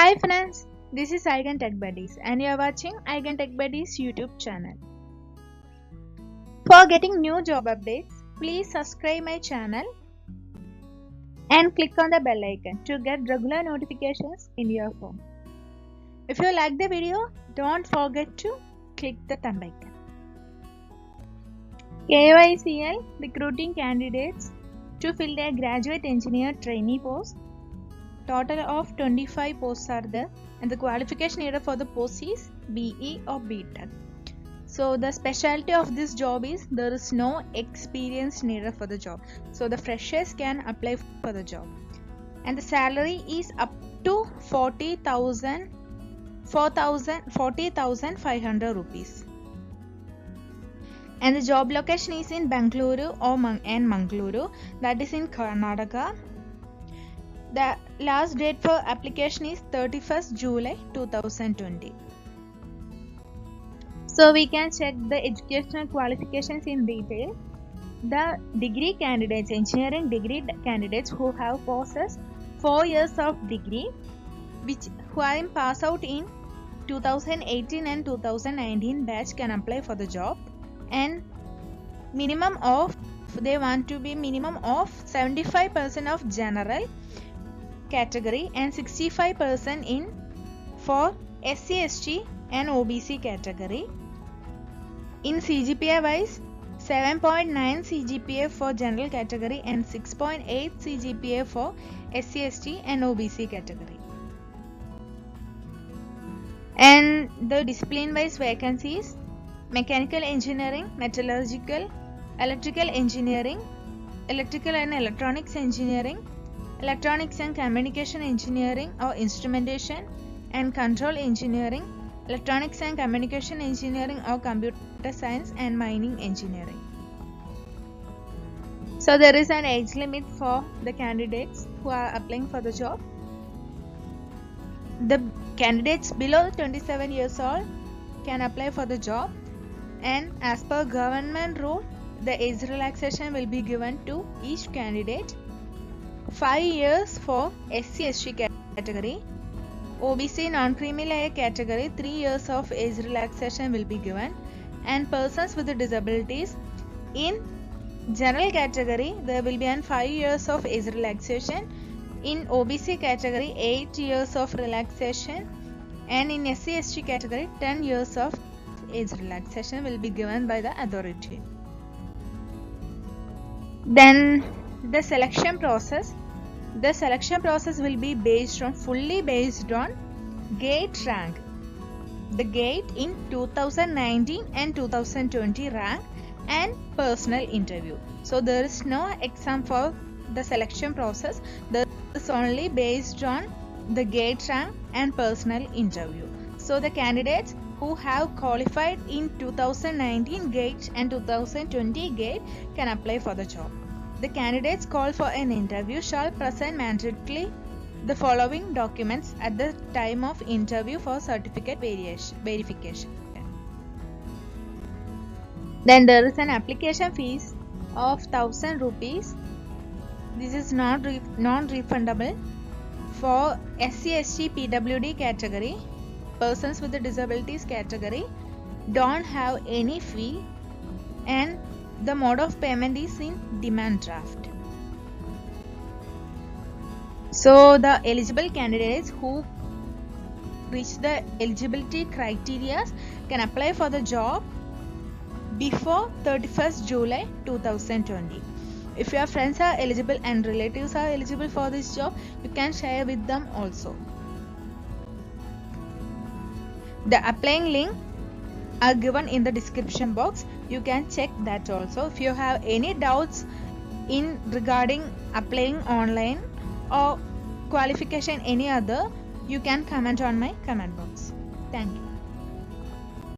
Hi friends, this is Eigen Tech Buddies and you are watching Eigen Tech Buddies YouTube channel. For getting new job updates, please subscribe my channel and click on the bell icon to get regular notifications in your phone. If you like the video, don't forget to click the thumb icon. KYCL recruiting candidates to fill their graduate engineer trainee post. Total of 25 posts are there and the qualification needed for the post is BE or BTech. So the specialty of this job is there is no experience needed for the job. So the freshers can apply for the job. And the salary is up to 40,500 rupees. And the job location is in Bangalore and Mangaluru, that is in Karnataka. The last date for application is 31st July 2020. So we can check the educational qualifications in detail. The degree candidates, engineering degree candidates who have possessed 4 years of degree, who are passed out in 2018 and 2019 batch can apply for the job, and they want to be minimum of 75% of general category and 65% in for SC, ST and OBC category. In CGPA wise, 7.9 CGPA for general category and 6.8 CGPA for SC, ST and OBC category. And the discipline wise vacancies: mechanical engineering, metallurgical, electrical engineering, electrical and electronics engineering, electronics and communication engineering or instrumentation and control engineering, electronics and communication engineering or computer science and mining engineering. So there is an age limit for the candidates who are applying for the job. The candidates below 27 years old can apply for the job, and as per government rule, the age relaxation will be given to each candidate. 5 years for SC, ST category. OBC non-creamy layer category, 3 years of age relaxation will be given, and persons with disabilities in general category there will be 5 years of age relaxation. In OBC category 8 years of relaxation, and in SC, ST category 10 years of age relaxation will be given by the authority. Then the selection process. The selection process will be fully based on GATE rank. The GATE in 2019 and 2020 rank and personal interview. So there is no exam for the selection process. There is only based on the GATE rank and personal interview. So the candidates who have qualified in 2019 GATE and 2020 GATE can apply for the job. The candidates called for an interview shall present mandatorily the following documents at the time of interview for certificate verification. Then there is an application fees of 1000 rupees. This is non-refundable for SC, ST, PWD category. Persons with the disabilities category don't have any fee, and the mode of payment is in demand draft. So the eligible candidates who reach the eligibility criteria can apply for the job before 31st July 2020. If your friends are eligible and relatives are eligible for this job, you can share with them also. The applying link are given in the description box. You can check that also. If you have any doubts in regarding applying online or qualification any other, you can comment on my comment box. Thank you.